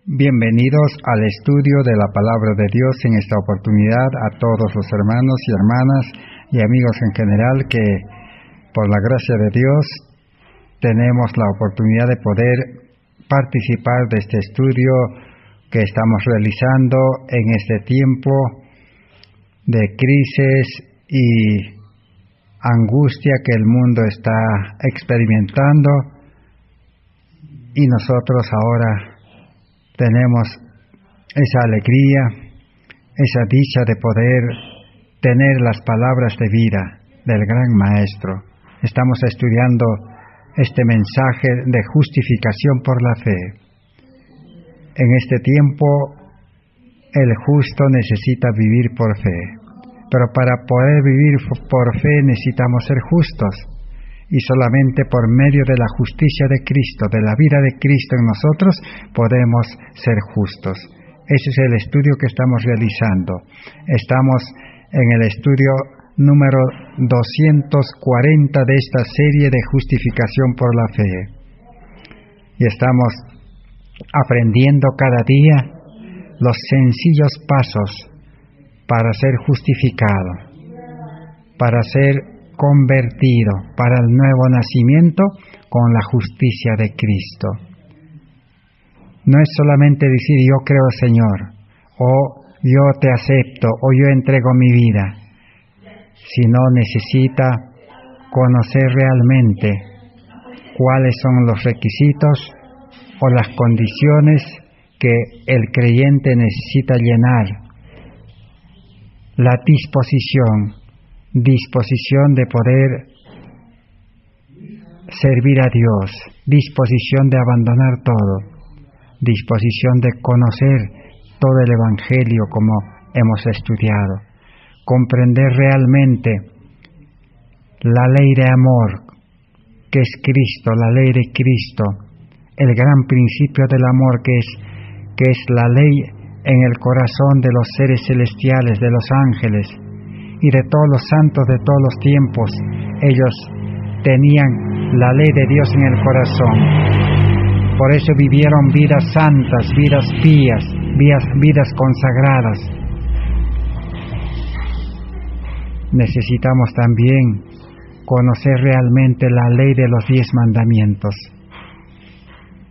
Bienvenidos al estudio de la Palabra de Dios en esta oportunidad a todos los hermanos y hermanas y amigos en general que por la gracia de Dios tenemos la oportunidad de poder participar de este estudio que estamos realizando en este tiempo de crisis y angustia que el mundo está experimentando, y nosotros ahora tenemos esa alegría, esa dicha de poder tener las palabras de vida del gran Maestro. Estamos estudiando este mensaje de justificación por la fe. En este tiempo, el justo necesita vivir por fe, pero para poder vivir por fe necesitamos ser justos. Y solamente por medio de la justicia de Cristo, de la vida de Cristo en nosotros, podemos ser justos. Ese es el estudio que estamos realizando. Estamos en el estudio número 240 de esta serie de justificación por la fe. Y estamos aprendiendo cada día los sencillos pasos para ser justificado, para ser convertido, para el nuevo nacimiento con la justicia de Cristo. No es solamente decir yo creo, Señor, o yo te acepto, o yo entrego mi vida, sino necesita conocer realmente cuáles son los requisitos o las condiciones que el creyente necesita llenar. La disposición de poder servir a Dios, disposición de abandonar todo, disposición de conocer todo el Evangelio como hemos estudiado, comprender realmente la ley de amor que es Cristo, la ley de Cristo, el gran principio del amor que es la ley en el corazón de los seres celestiales, de los ángeles y de todos los santos de todos los tiempos. Ellos tenían la ley de Dios en el corazón. Por eso vivieron vidas santas, vidas pías, vidas consagradas. Necesitamos también conocer realmente la ley de los 10 mandamientos.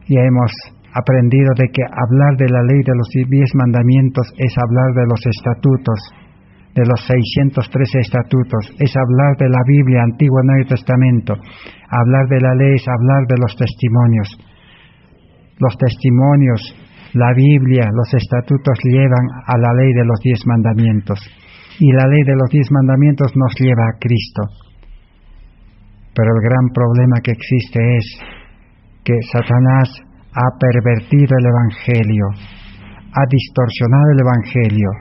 Y hemos aprendido de que hablar de la ley de los 10 mandamientos es hablar de los estatutos, de los 613 estatutos, es hablar de la Biblia, Antiguo y Nuevo Testamento. Hablar de la ley es hablar de los testimonios. Los testimonios, la Biblia, los estatutos llevan a la ley de los 10 mandamientos. Y la ley de los 10 mandamientos nos lleva a Cristo. Pero el gran problema que existe es que Satanás ha pervertido el Evangelio, ha distorsionado el Evangelio.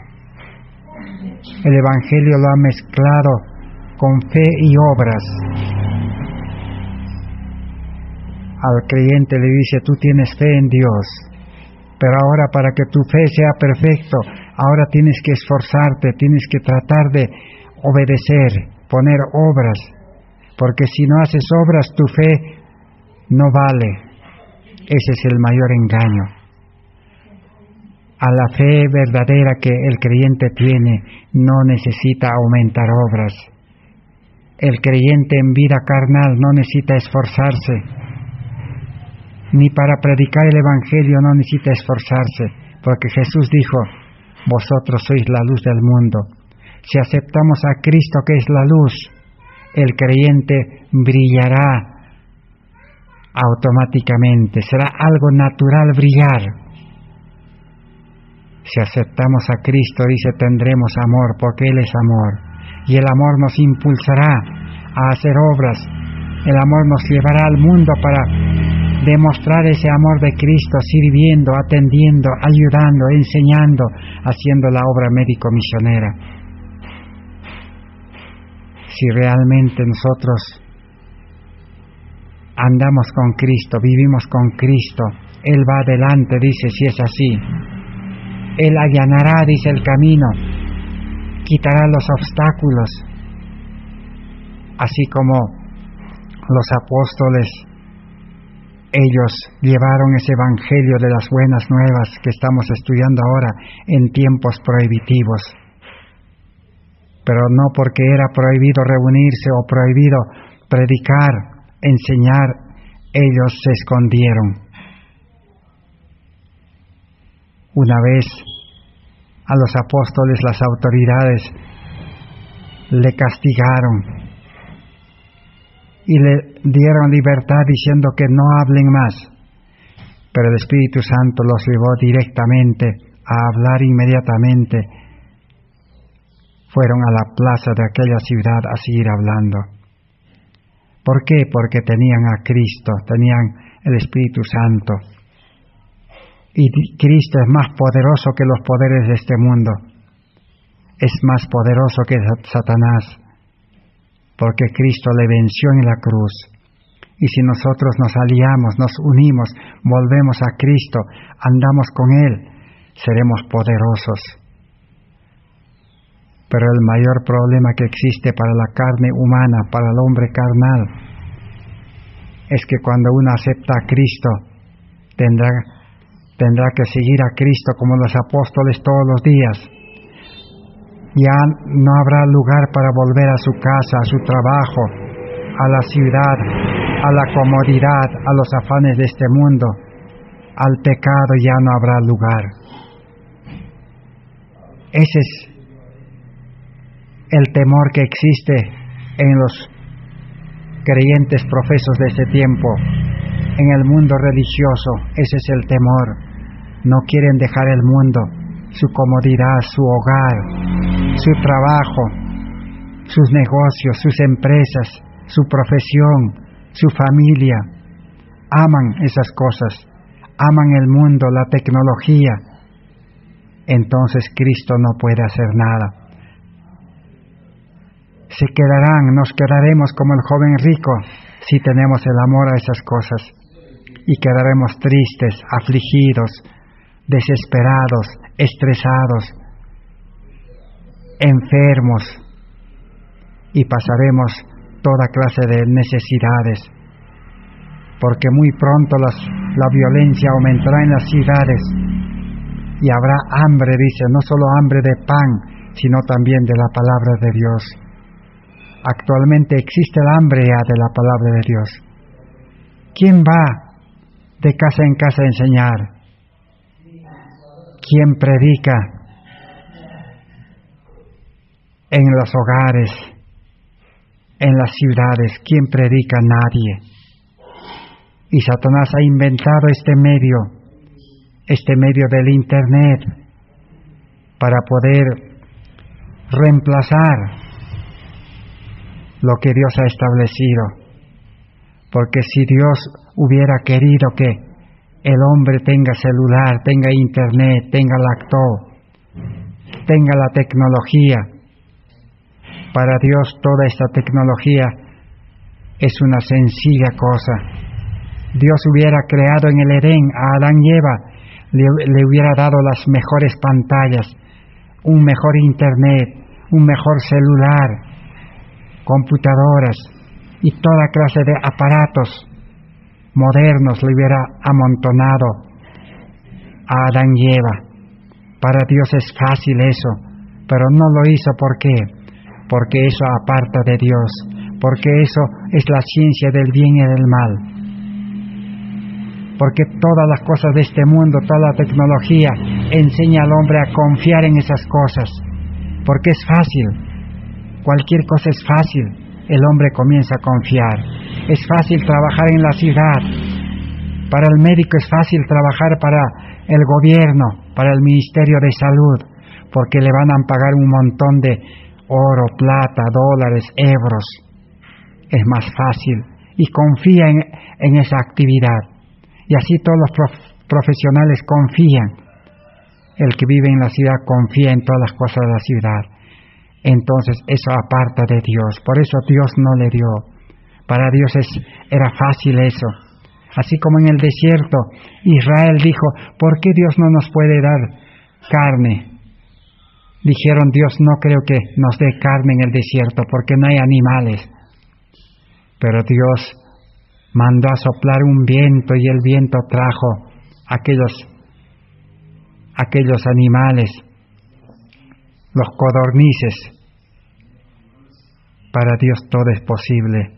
El Evangelio lo ha mezclado con fe y obras. Al creyente le dice, tú tienes fe en Dios, pero ahora para que tu fe sea perfecto, ahora tienes que esforzarte, tienes que tratar de obedecer, poner obras, porque si no haces obras, tu fe no vale. Ese es el mayor engaño. A la fe verdadera que el creyente tiene, no necesita aumentar obras. El creyente en vida carnal no necesita esforzarse, ni para predicar el Evangelio no necesita esforzarse, porque Jesús dijo, vosotros sois la luz del mundo. Si aceptamos a Cristo que es la luz, el creyente brillará automáticamente, será algo natural brillar. Si aceptamos a Cristo, dice, tendremos amor, porque Él es amor. Y el amor nos impulsará a hacer obras. El amor nos llevará al mundo para demostrar ese amor de Cristo, sirviendo, atendiendo, ayudando, enseñando, haciendo la obra médico-misionera. Si realmente nosotros andamos con Cristo, vivimos con Cristo, Él va adelante, dice, si es así. Él allanará, dice, el camino, quitará los obstáculos, así como los apóstoles Ellos llevaron ese evangelio de las buenas nuevas que estamos estudiando ahora en tiempos prohibitivos. Pero no porque era prohibido reunirse o prohibido predicar, enseñar, ellos se escondieron. Una vez a los apóstoles las autoridades le castigaron y le dieron libertad diciendo que no hablen más. Pero el Espíritu Santo los llevó directamente a hablar inmediatamente. Fueron a la plaza de aquella ciudad a seguir hablando. ¿Por qué? Porque tenían a Cristo, tenían el Espíritu Santo. Y Cristo es más poderoso que los poderes de este mundo. Es más poderoso que Satanás. Porque Cristo le venció en la cruz. Y si nosotros nos aliamos, nos unimos, volvemos a Cristo, andamos con Él, seremos poderosos. Pero el mayor problema que existe para la carne humana, para el hombre carnal, es que cuando uno acepta a Cristo, tendrá que seguir a Cristo como los apóstoles todos los días. Ya no habrá lugar para volver a su casa, a su trabajo, a la ciudad, a la comodidad, a los afanes de este mundo. Al pecado ya no habrá lugar. Ese es el temor que existe en los creyentes profesos de este tiempo, en el mundo religioso. Ese es el temor. No quieren dejar el mundo, su comodidad, su hogar, su trabajo, sus negocios, sus empresas, su profesión, su familia. Aman esas cosas, aman el mundo, la tecnología. Entonces Cristo no puede hacer nada. Nos quedaremos como el joven rico si tenemos el amor a esas cosas, y quedaremos tristes, afligidos, desesperados, estresados, enfermos, y pasaremos toda clase de necesidades, porque muy pronto la violencia aumentará en las ciudades y habrá hambre, dice, no solo hambre de pan, sino también de la palabra de Dios. Actualmente existe el hambre ya de la palabra de Dios. ¿Quién va de casa en casa a enseñar? ¿Quién predica en los hogares, en las ciudades? ¿Quién predica? Nadie. Y Satanás ha inventado este medio del Internet, para poder reemplazar lo que Dios ha establecido. Porque si Dios hubiera querido que el hombre tenga celular, tenga Internet, tenga laptop, tenga la tecnología, para Dios toda esta tecnología es una sencilla cosa. Dios hubiera creado en el Edén a Adán y Eva, le hubiera dado las mejores pantallas, un mejor Internet, un mejor celular, computadoras y toda clase de aparatos modernos, le hubiera amontonado a Adán y Eva. Para Dios es fácil eso, pero no lo hizo. ¿Por qué? Porque eso aparta de Dios, porque eso es la ciencia del bien y del mal. Porque todas las cosas de este mundo, toda la tecnología, enseña al hombre a confiar en esas cosas, porque es fácil. Cualquier cosa es fácil, el hombre comienza a confiar. Es fácil trabajar en la ciudad. Para el médico es fácil trabajar para el gobierno, para el Ministerio de Salud, porque le van a pagar un montón de oro, plata, dólares, euros. Es más fácil y confía en esa actividad. Y así todos los profesionales confían. El que vive en la ciudad confía en todas las cosas de la ciudad. Entonces eso aparta de Dios. Por eso Dios no le dio. Para Dios era fácil eso. Así como en el desierto, Israel dijo, ¿por qué Dios no nos puede dar carne? Dijeron, Dios no creo que nos dé carne en el desierto, porque no hay animales. Pero Dios mandó a soplar un viento y el viento trajo aquellos animales, los codornices. Para Dios todo es posible,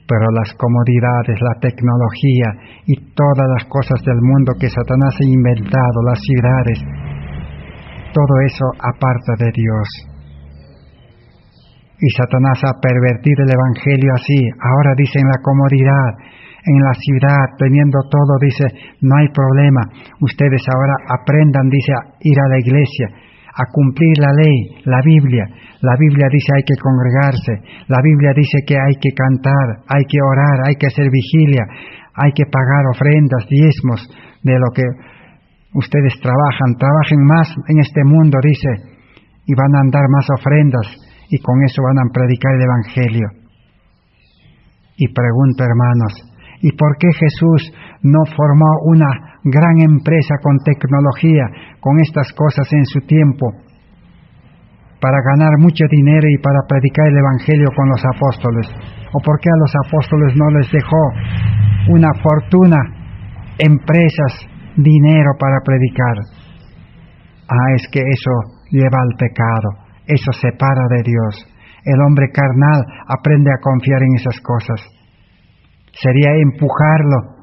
pero las comodidades, la tecnología y todas las cosas del mundo que Satanás ha inventado, las ciudades, todo eso aparta de Dios. Y Satanás ha pervertido el Evangelio así. Ahora dice en la comodidad, en la ciudad, teniendo todo, dice, no hay problema. Ustedes ahora aprendan, dice, a ir a la iglesia, a cumplir la ley, la Biblia. La Biblia dice hay que congregarse. La Biblia dice que hay que cantar, hay que orar, hay que hacer vigilia, hay que pagar ofrendas, diezmos de lo que ustedes trabajen más en este mundo, dice, y van a dar más ofrendas, y con eso van a predicar el Evangelio. Y pregunto, hermanos, ¿y por qué Jesús no formó una gran empresa con tecnología, con estas cosas en su tiempo, para ganar mucho dinero y para predicar el Evangelio con los apóstoles? ¿O por qué a los apóstoles no les dejó una fortuna, empresas, dinero para predicar? Es que eso lleva al pecado, eso separa de Dios. El hombre carnal aprende a confiar en esas cosas. Sería empujarlo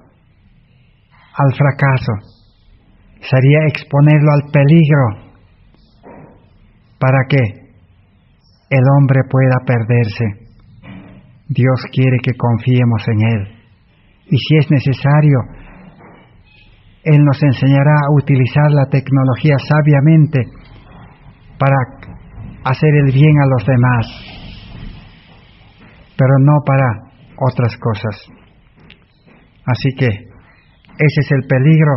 al fracaso, sería exponerlo al peligro para que el hombre pueda perderse. Dios quiere que confiemos en Él, y si es necesario, Él nos enseñará a utilizar la tecnología sabiamente para hacer el bien a los demás, pero no para otras cosas. Así que ese es el peligro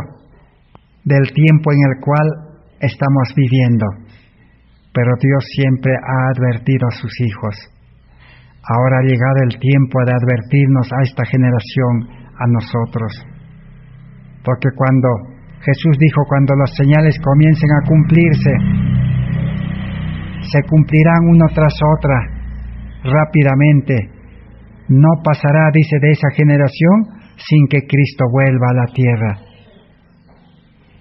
del tiempo en el cual estamos viviendo. Pero Dios siempre ha advertido a sus hijos. Ahora ha llegado el tiempo de advertirnos a esta generación, a nosotros. Porque cuando Jesús dijo, cuando las señales comiencen a cumplirse, se cumplirán una tras otra, rápidamente. No pasará, dice, de esa generación sin que Cristo vuelva a la tierra.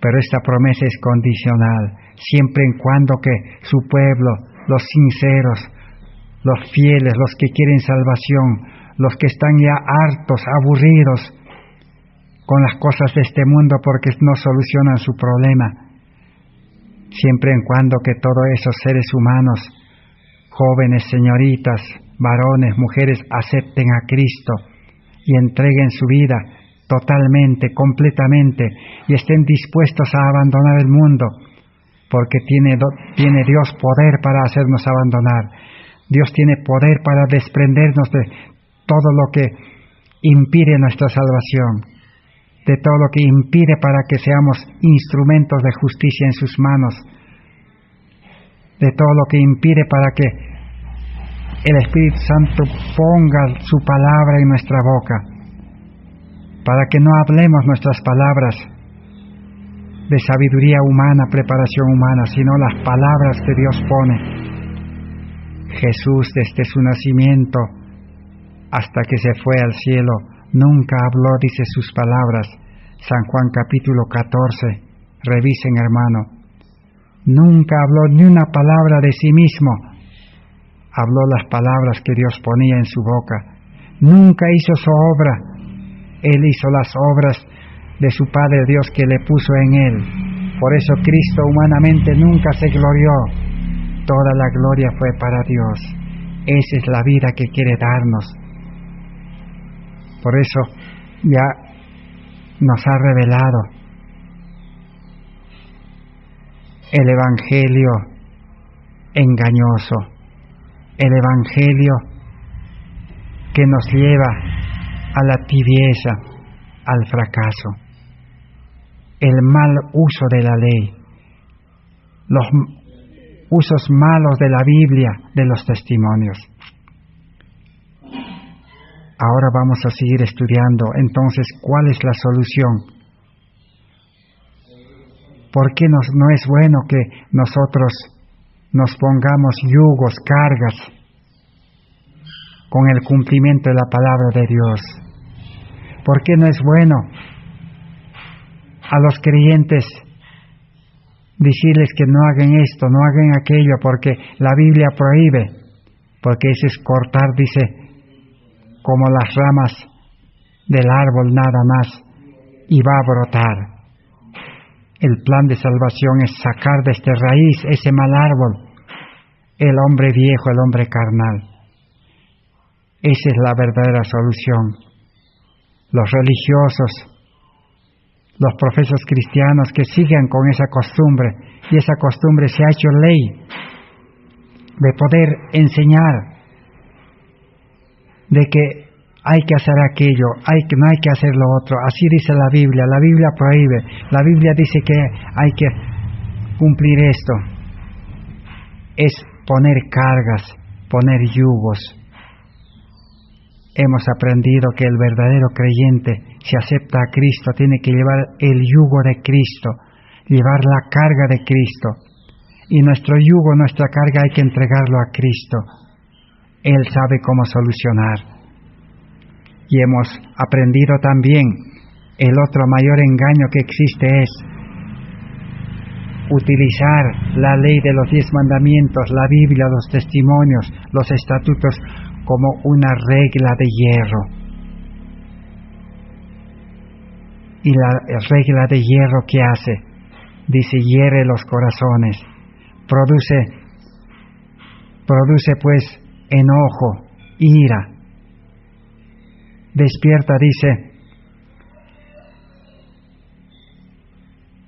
Pero esta promesa es condicional, siempre en cuando que su pueblo, los sinceros, los fieles, los que quieren salvación, los que están ya hartos, aburridos con las cosas de este mundo porque no solucionan su problema, siempre en cuando que todos esos seres humanos, jóvenes, señoritas, varones, mujeres, acepten a Cristo y entreguen su vida totalmente, completamente, y estén dispuestos a abandonar el mundo, porque tiene Dios poder para hacernos abandonar. Dios tiene poder para desprendernos de todo lo que impide nuestra salvación, de todo lo que impide para que seamos instrumentos de justicia en sus manos, de todo lo que impide para que el Espíritu Santo ponga su palabra en nuestra boca, para que no hablemos nuestras palabras de sabiduría humana, preparación humana, sino las palabras que Dios pone. Jesús, desde su nacimiento hasta que se fue al cielo, nunca habló, dice, sus palabras. San Juan capítulo 14, revisen, hermano. Nunca habló ni una palabra de sí mismo. Habló las palabras que Dios ponía en su boca. Nunca hizo su obra. Él hizo las obras de su Padre Dios que le puso en Él. Por eso Cristo humanamente nunca se glorió. Toda la gloria fue para Dios. Esa es la vida que quiere darnos. Por eso ya nos ha revelado el Evangelio engañoso, el Evangelio que nos lleva a la tibieza, al fracaso, el mal uso de la ley, los usos malos de la Biblia, de los testimonios. Ahora vamos a seguir estudiando, entonces, ¿cuál es la solución? ¿Por qué no es bueno que nosotros nos pongamos yugos, cargas, con el cumplimiento de la palabra de Dios? ¿Por qué no es bueno a los creyentes decirles que no hagan esto, no hagan aquello, porque la Biblia prohíbe? Porque eso es cortar, dice, como las ramas del árbol nada más, y va a brotar. El plan de salvación es sacar de esta raíz ese mal árbol, el hombre viejo, el hombre carnal. Esa es la verdadera solución. Los religiosos, los profesos cristianos que sigan con esa costumbre, y esa costumbre se ha hecho ley, de poder enseñar de que hay que hacer aquello, no hay que hacer lo otro. Así dice la Biblia prohíbe, la Biblia dice que hay que cumplir esto. Es poner cargas, poner yugos. Hemos aprendido que el verdadero creyente, si acepta a Cristo, tiene que llevar el yugo de Cristo, llevar la carga de Cristo. Y nuestro yugo, nuestra carga hay que entregarlo a Cristo. Él sabe cómo solucionar. Y hemos aprendido también, el otro mayor engaño que existe es utilizar la ley de los 10 mandamientos, la Biblia, los testimonios, los estatutos, como una regla de hierro. Y la regla de hierro, ¿qué hace? Dice, hiere los corazones, produce pues enojo, ira, despierta, dice,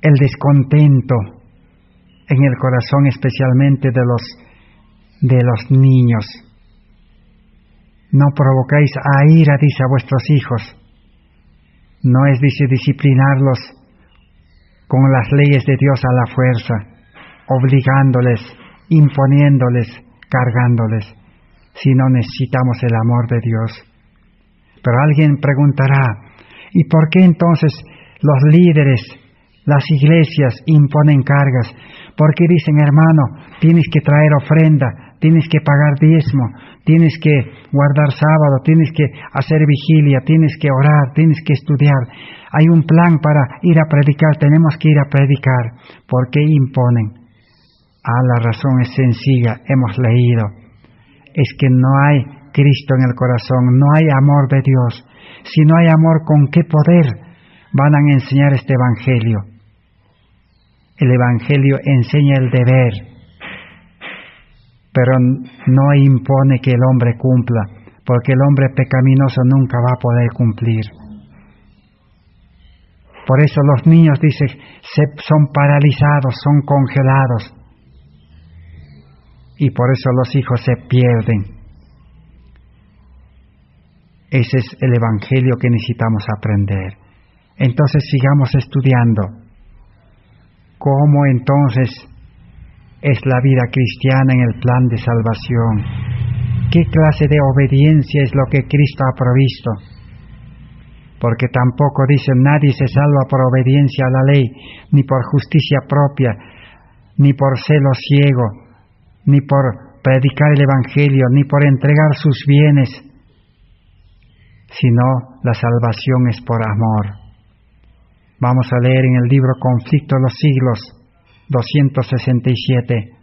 el descontento en el corazón, especialmente de los niños. No provocáis a ira, dice, a vuestros hijos. No es, dice, disciplinarlos con las leyes de Dios a la fuerza, obligándoles, imponiéndoles, cargándoles, sino necesitamos el amor de Dios. Pero alguien preguntará, ¿y por qué entonces los líderes, las iglesias imponen cargas? ¿Por qué dicen, hermano, tienes que traer ofrenda, tienes que pagar diezmo, tienes que guardar sábado, tienes que hacer vigilia, tienes que orar, tienes que estudiar? Hay un plan para ir a predicar, tenemos que ir a predicar. ¿Por qué imponen? La razón es sencilla, hemos leído. Es que no hay Cristo en el corazón, no hay amor de Dios. Si no hay amor, ¿con qué poder van a enseñar este evangelio? El evangelio enseña el deber, pero no impone que el hombre cumpla, porque el hombre pecaminoso nunca va a poder cumplir. Por eso los niños, dice, son paralizados, son congelados, y por eso los hijos se pierden. Ese es el evangelio que necesitamos aprender. Entonces sigamos estudiando cómo entonces es la vida cristiana en el plan de salvación. ¿Qué clase de obediencia es lo que Cristo ha provisto? Porque tampoco dice, nadie se salva por obediencia a la ley, ni por justicia propia, ni por celo ciego, ni por predicar el evangelio, ni por entregar sus bienes, sino la salvación es por amor. Vamos a leer en el libro Conflicto de los Siglos, 267.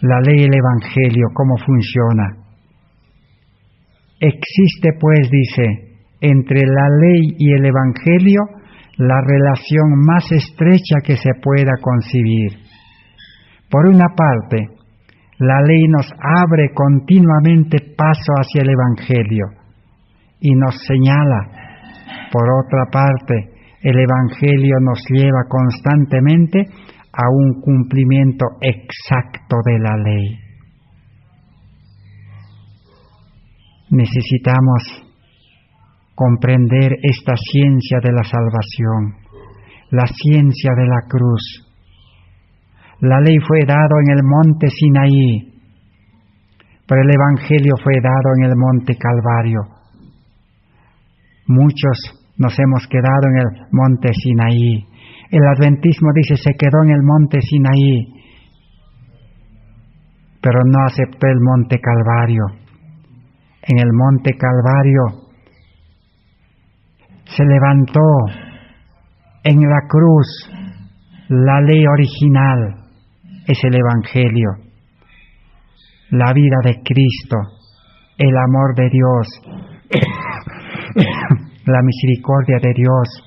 La ley y el evangelio, ¿cómo funciona? Existe, pues, dice, entre la ley y el evangelio la relación más estrecha que se pueda concebir. Por una parte, la ley nos abre continuamente paso hacia el evangelio y nos señala. Por otra parte, el evangelio nos lleva constantemente a un cumplimiento exacto de la ley. Necesitamos comprender esta ciencia de la salvación, la ciencia de la cruz. La ley fue dado en el monte Sinaí, pero el evangelio fue dado en el monte Calvario. Muchos nos hemos quedado en el monte Sinaí. El adventismo dice, se quedó en el monte Sinaí, pero no aceptó el monte Calvario. En el monte Calvario se levantó en la cruz. La ley original es el Evangelio, la vida de Cristo, el amor de Dios, la misericordia de Dios.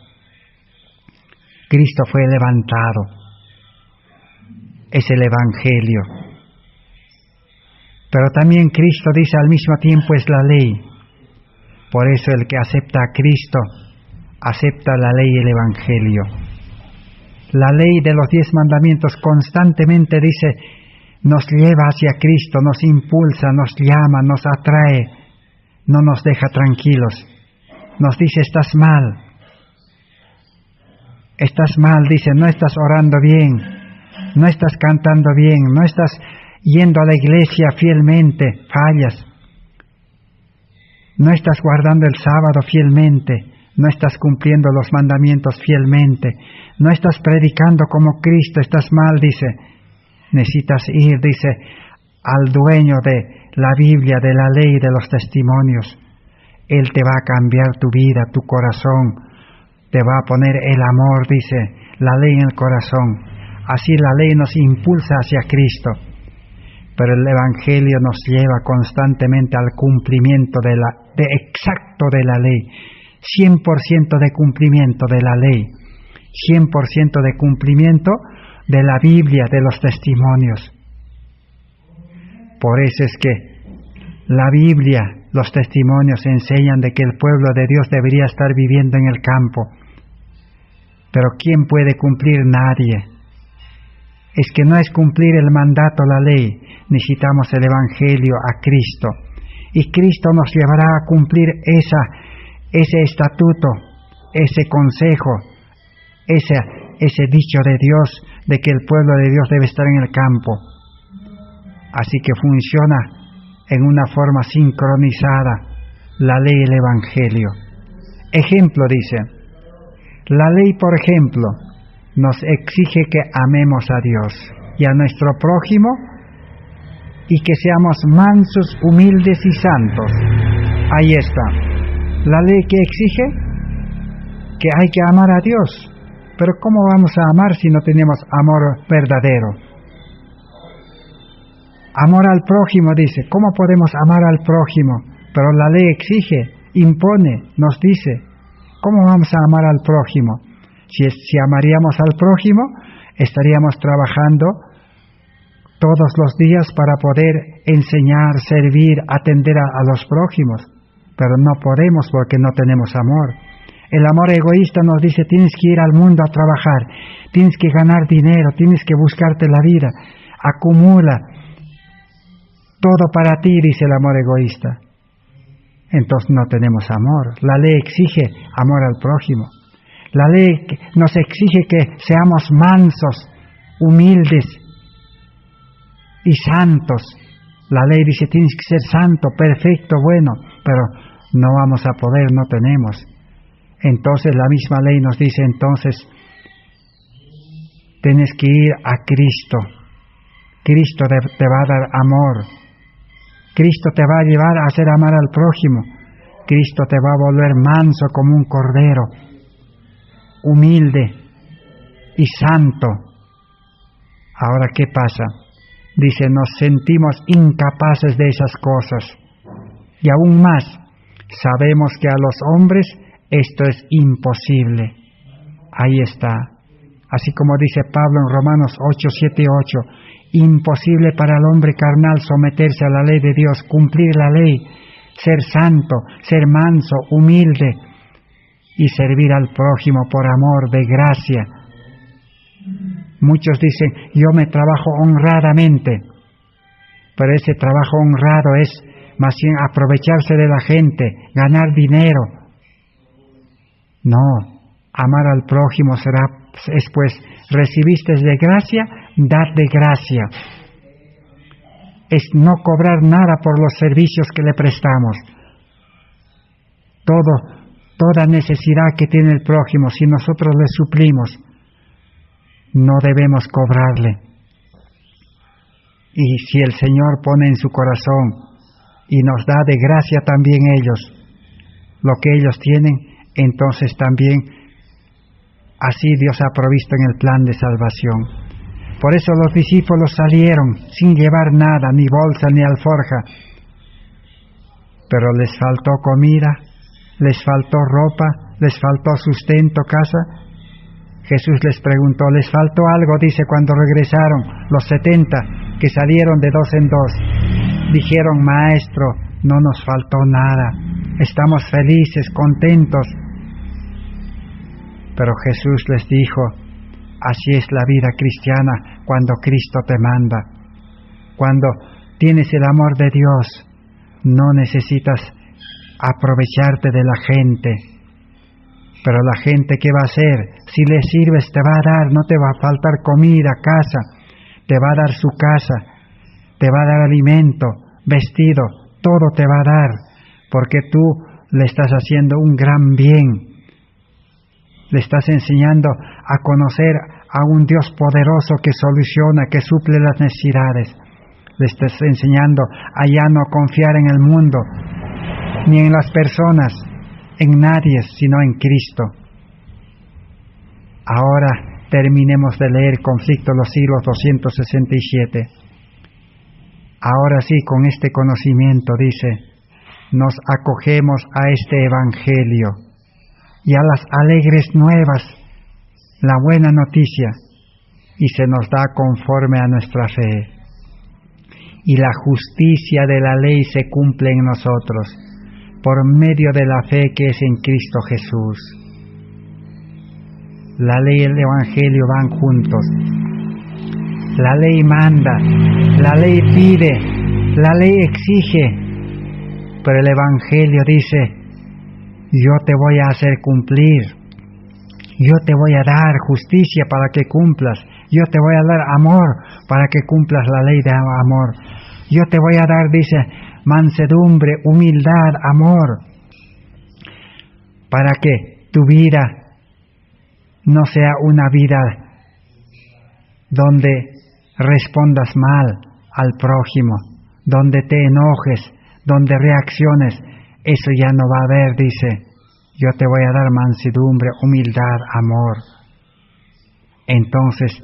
Cristo fue levantado, es el Evangelio. Pero también Cristo dice al mismo tiempo es la ley. Por eso el que acepta a Cristo, acepta la ley y el Evangelio. La ley de los 10 mandamientos constantemente dice, nos lleva hacia Cristo, nos impulsa, nos llama, nos atrae, no nos deja tranquilos. Nos dice, estás mal, dice, no estás orando bien, no estás cantando bien, no estás yendo a la iglesia fielmente, fallas. No estás guardando el sábado fielmente, no estás cumpliendo los mandamientos fielmente, no estás predicando como Cristo, estás mal, dice. Necesitas ir, dice, al dueño de la Biblia, de la ley, de los testimonios. Él te va a cambiar tu vida, tu corazón, te va a poner el amor, dice, la ley en el corazón. Así la ley nos impulsa hacia Cristo. Pero el Evangelio nos lleva constantemente al cumplimiento exacto de la ley, 100% de cumplimiento de la ley, 100% de cumplimiento de la Biblia, de los testimonios. Por eso es que la Biblia, los testimonios enseñan de que el pueblo de Dios debería estar viviendo en el campo. Pero ¿quién puede cumplir? Nadie. Es que no es cumplir el mandato, la ley. Necesitamos el Evangelio, a Cristo. Y Cristo nos llevará a cumplir ese estatuto, ese consejo, ese dicho de Dios, de que el pueblo de Dios debe estar en el campo. Así que funciona en una forma sincronizada la ley y el Evangelio. Ejemplo, dice, la ley, por ejemplo, nos exige que amemos a Dios y a nuestro prójimo y que seamos mansos, humildes y santos. Ahí está. La ley que exige que hay que amar a Dios. Pero ¿cómo vamos a amar si no tenemos amor verdadero? Amor al prójimo, dice. ¿Cómo podemos amar al prójimo? Pero la ley exige, impone, nos dice. ¿Cómo vamos a amar al prójimo? Si amaríamos al prójimo, estaríamos trabajando todos los días para poder enseñar, servir, atender a los prójimos. Pero no podemos porque no tenemos amor. El amor egoísta nos dice, tienes que ir al mundo a trabajar, tienes que ganar dinero, tienes que buscarte la vida, acumula todo para ti, dice el amor egoísta. Entonces no tenemos amor. La ley exige amor al prójimo. La ley nos exige que seamos mansos, humildes y santos. La ley dice, tienes que ser santo, perfecto, bueno, pero no vamos a poder, no tenemos. Entonces la misma ley nos dice, entonces, tienes que ir a Cristo. Cristo te va a dar amor. Cristo te va a llevar a hacer amar al prójimo. Cristo te va a volver manso como un cordero, humilde y santo. Ahora, ¿qué pasa? Dice, nos sentimos incapaces de esas cosas. Y aún más, sabemos que a los hombres esto es imposible. Ahí está. Así como dice Pablo en Romanos 8, 7, 8, imposible para el hombre carnal someterse a la ley de Dios, cumplir la ley, ser santo, ser manso, humilde y servir al prójimo por amor, de gracia. Muchos dicen, yo me trabajo honradamente, pero ese trabajo honrado es más bien aprovecharse de la gente, ganar dinero. No, amar al prójimo es pues, recibiste de gracia, dad de gracia. Es no cobrar nada por los servicios que le prestamos. Toda necesidad que tiene el prójimo, si nosotros le suplimos, no debemos cobrarle. Y si el Señor pone en su corazón y nos da de gracia también ellos, lo que ellos tienen, entonces también así Dios ha provisto en el plan de salvación. Por eso los discípulos salieron sin llevar nada, ni bolsa ni alforja. Pero les faltó comida, les faltó ropa, les faltó sustento, casa. Jesús les preguntó, ¿les faltó algo? Dice, cuando regresaron los 70, que salieron de 2 en 2. Dijeron, Maestro, no nos faltó nada, estamos felices, contentos. Pero Jesús les dijo, así es la vida cristiana cuando Cristo te manda. Cuando tienes el amor de Dios, no necesitas aprovecharte de la gente. Pero la gente, ¿qué va a hacer? Si le sirves, te va a dar, no te va a faltar comida, casa, te va a dar su casa, te va a dar alimento, vestido, todo te va a dar, porque tú le estás haciendo un gran bien. Le estás enseñando a conocer a un Dios poderoso que soluciona, que suple las necesidades. Le estás enseñando a ya no confiar en el mundo, ni en las personas, en nadie, sino en Cristo. Ahora terminemos de leer Conflicto de los Siglos 267. Ahora sí, con este conocimiento, dice, nos acogemos a este Evangelio y a las alegres nuevas, la buena noticia, y se nos da conforme a nuestra fe. Y la justicia de la ley se cumple en nosotros, por medio de la fe que es en Cristo Jesús. La ley y el Evangelio van juntos. La ley manda, la ley pide, la ley exige, pero el Evangelio dice, yo te voy a hacer cumplir, yo te voy a dar justicia para que cumplas, yo te voy a dar amor para que cumplas la ley de amor, yo te voy a dar, dice, mansedumbre, humildad, amor, para que tu vida no sea una vida donde respondas mal al prójimo, donde te enojes, donde reacciones. Eso ya no va a haber, dice. Yo te voy a dar mansedumbre, humildad, amor. Entonces,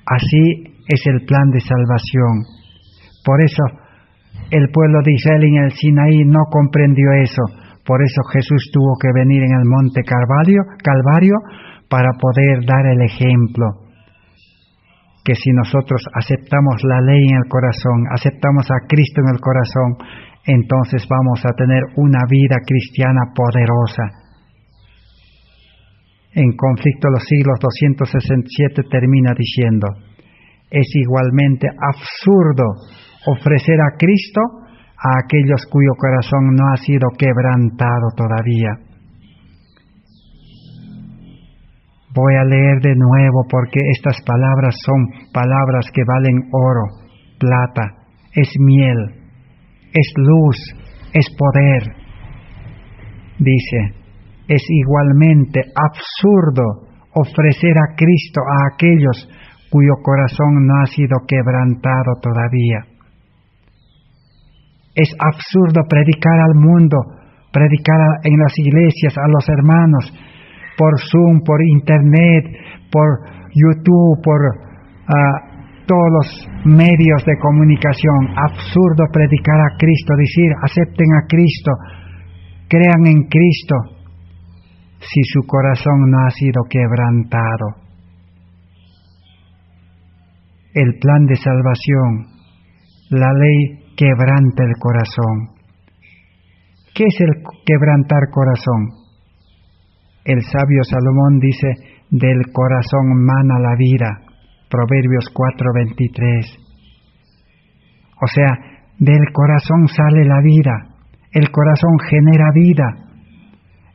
así es el plan de salvación. Por eso el pueblo de Israel en el Sinaí no comprendió eso. Por eso Jesús tuvo que venir en el monte Calvario para poder dar el ejemplo. Que si nosotros aceptamos la ley en el corazón, aceptamos a Cristo en el corazón, entonces vamos a tener una vida cristiana poderosa. En Conflicto de los Siglos 267 termina diciendo, es igualmente absurdo ofrecer a Cristo a aquellos cuyo corazón no ha sido quebrantado todavía. Voy a leer de nuevo porque estas palabras son palabras que valen oro, plata, es miel, es luz, es poder. Dice, es igualmente absurdo ofrecer a Cristo a aquellos cuyo corazón no ha sido quebrantado todavía. Es absurdo predicar al mundo, predicar en las iglesias a los hermanos, por Zoom, por Internet, por YouTube, por todos los medios de comunicación. Absurdo predicar a Cristo, decir, acepten a Cristo, crean en Cristo, si su corazón no ha sido quebrantado. El plan de salvación, la ley quebranta el corazón. ¿Qué es el quebrantar corazón? El sabio Salomón dice, del corazón mana la vida, Proverbios 4:23. O sea, del corazón sale la vida, el corazón genera vida.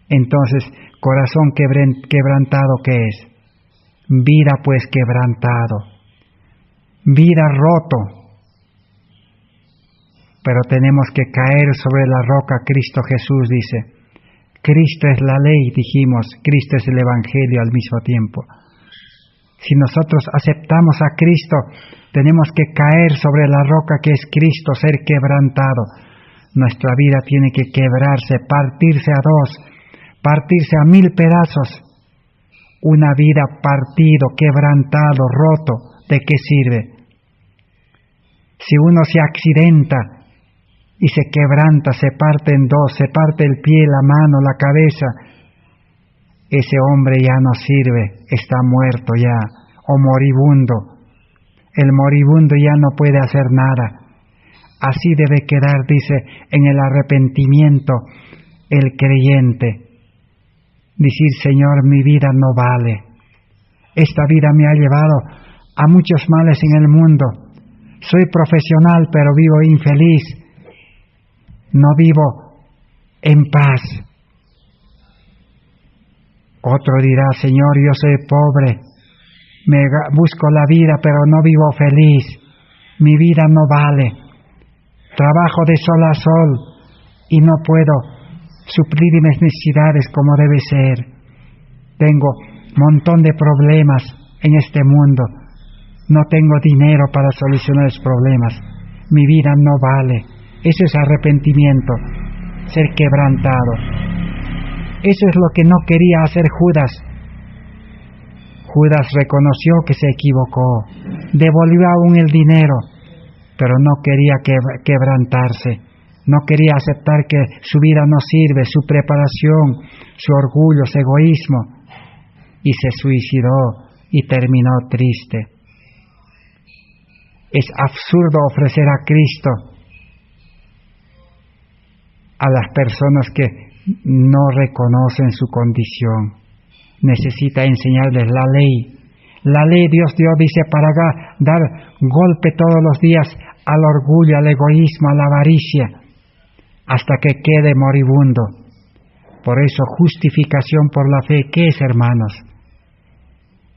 Entonces, corazón quebrantado, ¿qué es? Vida pues quebrantado, vida roto. Pero tenemos que caer sobre la roca Cristo Jesús, dice. Cristo es la ley, dijimos, Cristo es el Evangelio al mismo tiempo. Si nosotros aceptamos a Cristo, tenemos que caer sobre la roca que es Cristo, ser quebrantado. Nuestra vida tiene que quebrarse, partirse a dos, partirse a 1000 pedazos. Una vida partido, quebrantado, roto, ¿de qué sirve? Si uno se accidenta y se quebranta, se parte en dos, se parte el pie, la mano, la cabeza, ese hombre ya no sirve, está muerto ya, o moribundo. El moribundo ya no puede hacer nada. Así debe quedar, dice, en el arrepentimiento el creyente. Decir, Señor, mi vida no vale. Esta vida me ha llevado a muchos males en el mundo. Soy profesional, pero vivo infeliz. No vivo en paz. Otro dirá, Señor, yo soy pobre. Busco la vida, pero no vivo feliz. Mi vida no vale. Trabajo de sol a sol y no puedo suplir mis necesidades como debe ser. Tengo un montón de problemas en este mundo. No tengo dinero para solucionar los problemas. Mi vida no vale. Eso es arrepentimiento, ser quebrantado. Eso es lo que no quería hacer Judas. Judas reconoció que se equivocó, devolvió aún el dinero, pero no quería quebrantarse. No quería aceptar que su vida no sirve, su preparación, su orgullo, su egoísmo. Y se suicidó y terminó triste. Es absurdo ofrecer a Cristo a las personas que no reconocen su condición. Necesita enseñarles la ley. La ley Dios dio, dice, para dar golpe todos los días al orgullo, al egoísmo, a la avaricia, hasta que quede moribundo. Por eso, justificación por la fe, ¿qué es, hermanos?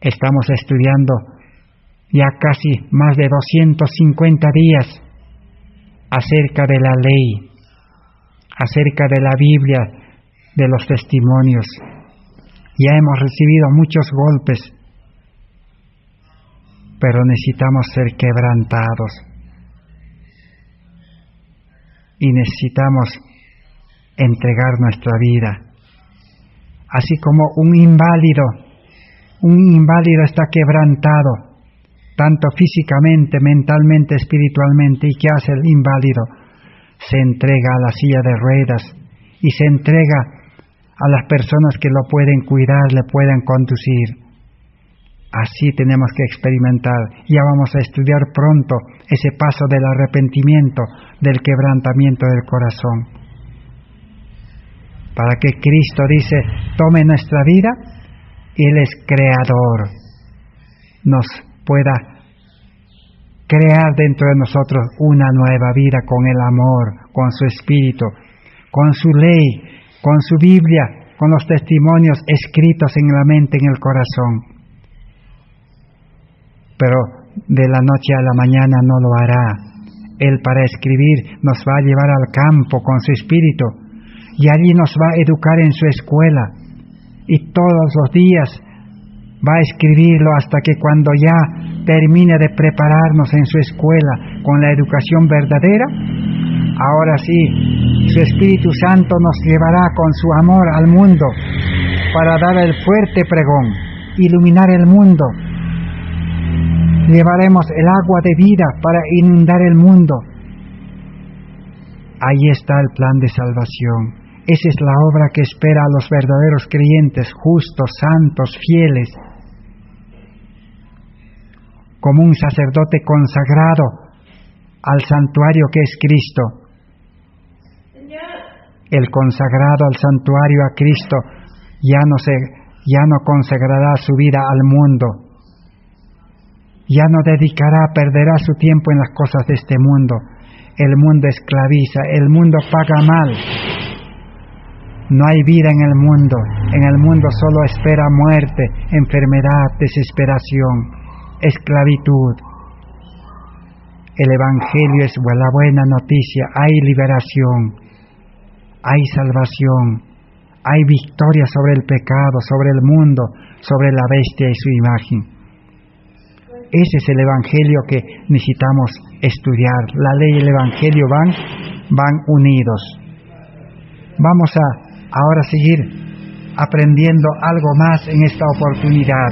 Estamos estudiando ya casi más de 250 días acerca de la ley, acerca de la Biblia, de los testimonios. Ya hemos recibido muchos golpes, pero necesitamos ser quebrantados. Y necesitamos entregar nuestra vida. Así como un inválido está quebrantado, tanto físicamente, mentalmente, espiritualmente. ¿Y qué hace el inválido? Se entrega a la silla de ruedas y se entrega a las personas que lo pueden cuidar, le pueden conducir. Así tenemos que experimentar. Ya vamos a estudiar pronto ese paso del arrepentimiento, del quebrantamiento del corazón. Para que Cristo, dice, tome nuestra vida, Él es creador, nos pueda crear dentro de nosotros una nueva vida con el amor, con su espíritu, con su ley, con su Biblia, con los testimonios escritos en la mente, en el corazón. Pero de la noche a la mañana no lo hará. Él, para escribir, nos va a llevar al campo con su espíritu y allí nos va a educar en su escuela, y todos los días va a escribirlo hasta que cuando ya termine de prepararnos en su escuela con la educación verdadera, ahora sí, su Espíritu Santo nos llevará con su amor al mundo para dar el fuerte pregón, iluminar el mundo. Llevaremos el agua de vida para inundar el mundo. Ahí está el plan de salvación. Esa es la obra que espera a los verdaderos creyentes, justos, santos, fieles. Como un sacerdote consagrado al santuario que es Cristo. El consagrado al santuario a Cristo ya no consagrará su vida al mundo. Ya no perderá su tiempo en las cosas de este mundo. El mundo esclaviza, el mundo paga mal. No hay vida en el mundo. En el mundo solo espera muerte, enfermedad, desesperación, esclavitud. El Evangelio es la buena noticia. Hay liberación, hay salvación, hay victoria sobre el pecado, sobre el mundo, sobre la bestia y su imagen. Ese es el Evangelio que necesitamos estudiar. La ley y el Evangelio van unidos. Vamos a ahora seguir aprendiendo algo más en esta oportunidad.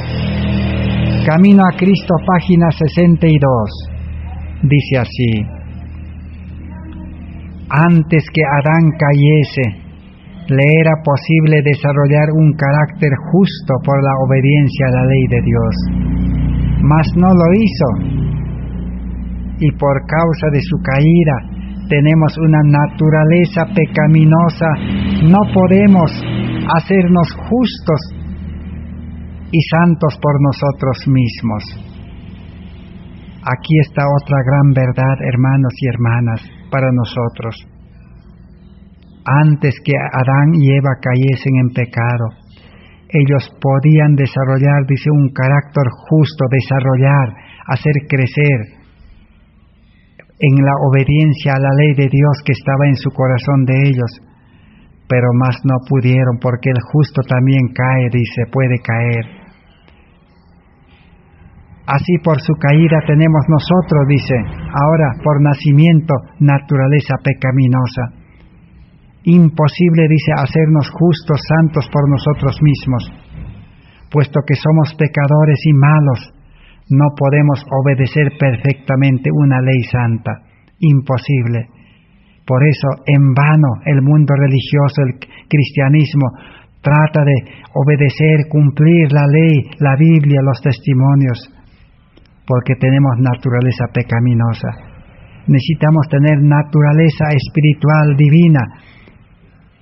Camino a Cristo, página 62. Dice así: antes que Adán cayese, le era posible desarrollar un carácter justo por la obediencia a la ley de Dios, mas no lo hizo, y por causa de su caída tenemos una naturaleza pecaminosa. No podemos hacernos justos y santos por nosotros mismos. Aquí está otra gran verdad, hermanos y hermanas, para nosotros. Antes que Adán y Eva cayesen en pecado, ellos podían desarrollar, dice, un carácter justo, desarrollar, hacer crecer en la obediencia a la ley de Dios que estaba en su corazón de ellos, pero más no pudieron, porque el justo también cae, dice, puede caer. Así por su caída tenemos nosotros, dice, ahora por nacimiento, naturaleza pecaminosa. Imposible, dice, hacernos justos, santos por nosotros mismos, puesto que somos pecadores y malos. No podemos obedecer perfectamente una ley santa, imposible. Por eso, en vano, el mundo religioso, el cristianismo, trata de obedecer, cumplir la ley, la Biblia, los testimonios, porque tenemos naturaleza pecaminosa. Necesitamos tener naturaleza espiritual divina,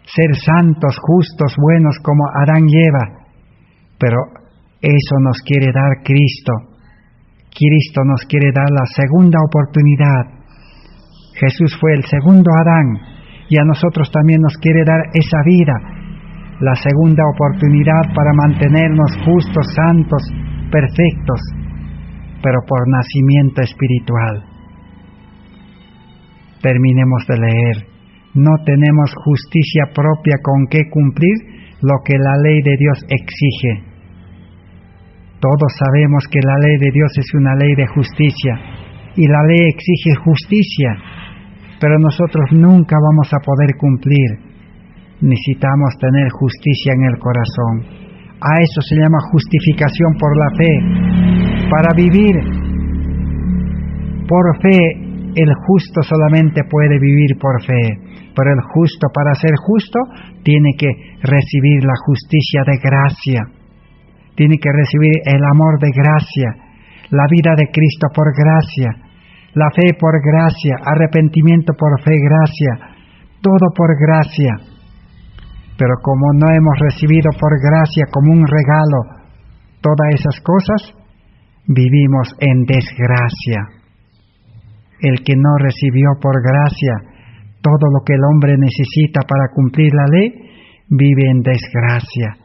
ser santos, justos, buenos como Adán y Eva. Pero eso nos quiere dar Cristo. Cristo nos quiere dar la segunda oportunidad. Jesús fue el segundo Adán y a nosotros también nos quiere dar esa vida, la segunda oportunidad para mantenernos justos, santos, perfectos, pero por nacimiento espiritual. Terminemos de leer. No tenemos justicia propia con que cumplir lo que la ley de Dios exige. Todos sabemos que la ley de Dios es una ley de justicia y la ley exige justicia, pero nosotros nunca vamos a poder cumplir. Necesitamos tener justicia en el corazón. A eso se llama justificación por la fe. Para vivir por fe, el justo solamente puede vivir por fe, pero el justo, para ser justo, tiene que recibir la justicia de gracia. Tiene que recibir el amor de gracia, la vida de Cristo por gracia, la fe por gracia, arrepentimiento por fe, gracia, todo por gracia. Pero como no hemos recibido por gracia como un regalo todas esas cosas, vivimos en desgracia. El que no recibió por gracia todo lo que el hombre necesita para cumplir la ley, vive en desgracia.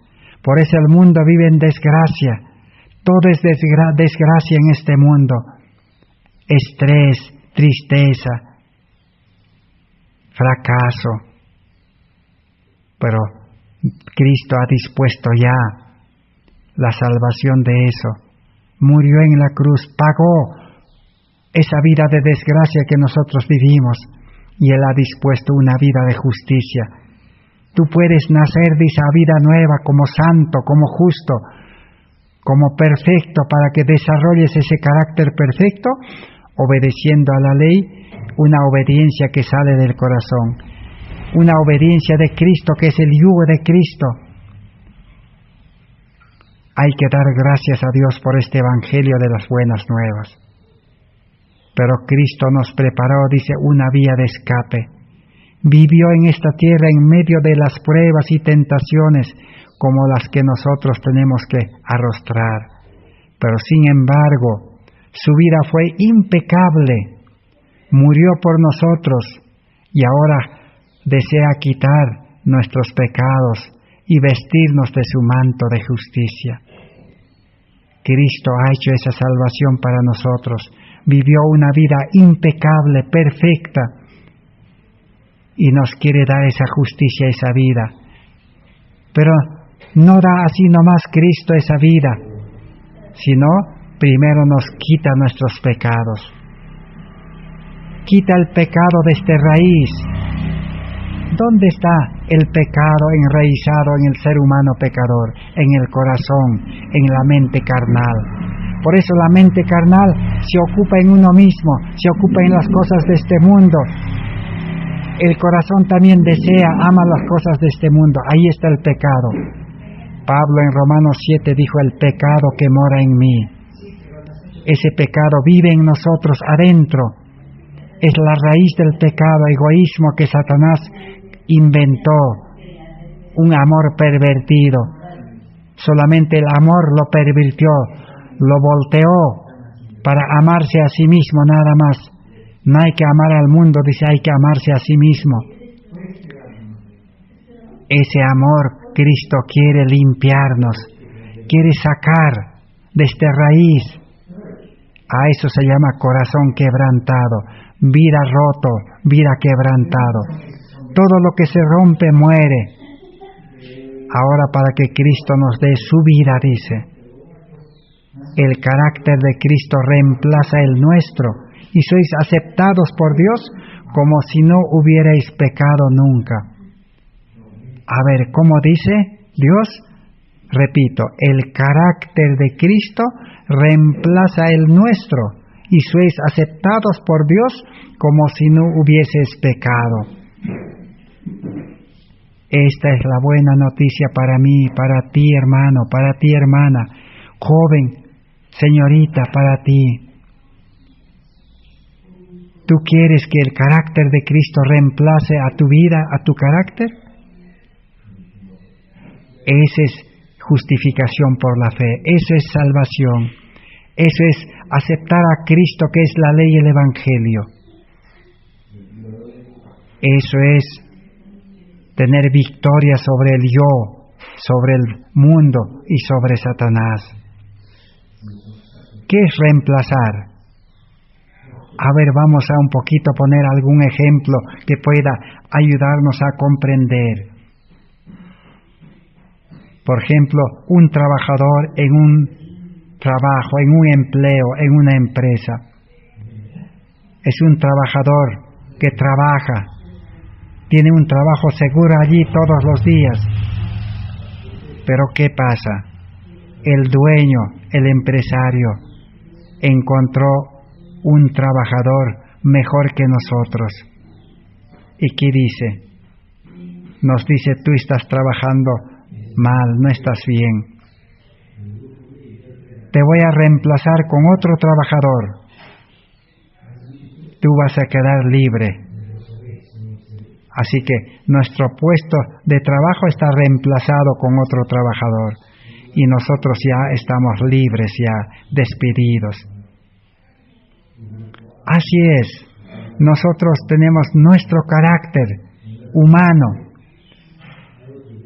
Por eso el mundo vive en desgracia. Todo es desgracia en este mundo. Estrés, tristeza, fracaso. Pero Cristo ha dispuesto ya la salvación de eso. Murió en la cruz, pagó esa vida de desgracia que nosotros vivimos, y Él ha dispuesto una vida de justicia. Tú puedes nacer de esa vida nueva como santo, como justo, como perfecto, para que desarrolles ese carácter perfecto, obedeciendo a la ley, una obediencia que sale del corazón, una obediencia de Cristo, que es el yugo de Cristo. Hay que dar gracias a Dios por este Evangelio de las buenas nuevas. Pero Cristo nos preparó, dice, una vía de escape. Vivió en esta tierra en medio de las pruebas y tentaciones como las que nosotros tenemos que arrostrar. Pero sin embargo, su vida fue impecable. Murió por nosotros y ahora desea quitar nuestros pecados y vestirnos de su manto de justicia. Cristo ha hecho esa salvación para nosotros. Vivió una vida impecable, perfecta, y nos quiere dar esa justicia, esa vida. Pero no da así nomás Cristo esa vida, sino primero nos quita nuestros pecados. Quita el pecado desde raíz. ¿Dónde está el pecado enraizado en el ser humano pecador? En el corazón, en la mente carnal. Por eso la mente carnal se ocupa en uno mismo, se ocupa en las cosas de este mundo. El corazón también desea, ama las cosas de este mundo. Ahí está el pecado. Pablo en Romanos 7 dijo: el pecado que mora en mí. Ese pecado vive en nosotros adentro. Es la raíz del pecado, egoísmo que Satanás inventó. Un amor pervertido. Solamente el amor lo pervirtió, lo volteó para amarse a sí mismo nada más. No hay que amar al mundo, dice, hay que amarse a sí mismo. Ese amor Cristo quiere limpiarnos, quiere sacar de esta raíz. A eso se llama corazón quebrantado, vida roto, vida quebrantado. Todo lo que se rompe muere. Ahora para que Cristo nos dé su vida, dice, el carácter de Cristo reemplaza el nuestro, y sois aceptados por Dios como si no hubierais pecado nunca. A ver, ¿cómo dice Dios? Repito, el carácter de Cristo reemplaza el nuestro, y sois aceptados por Dios como si no hubieses pecado. Esta es la buena noticia para mí, para ti, hermano, para ti, hermana, joven, señorita, para ti. ¿Tú quieres que el carácter de Cristo reemplace a tu vida, a tu carácter? Esa es justificación por la fe, eso es salvación, eso es aceptar a Cristo, que es la ley y el Evangelio. Eso es tener victoria sobre el yo, sobre el mundo y sobre Satanás. ¿Qué es reemplazar? A ver, vamos a un poquito poner algún ejemplo que pueda ayudarnos a comprender. Por ejemplo, un trabajador en un trabajo, en un empleo, en una empresa. Es un trabajador que trabaja, tiene un trabajo seguro allí todos los días. Pero ¿qué pasa? El dueño, el empresario, encontró un trabajador mejor que nosotros. ¿Y qué dice? Nos dice: tú estás trabajando mal, no estás bien. Te voy a reemplazar con otro trabajador. Tú vas a quedar libre. Así que nuestro puesto de trabajo está reemplazado con otro trabajador. Y nosotros ya estamos libres, ya despedidos. Así es, nosotros tenemos nuestro carácter humano,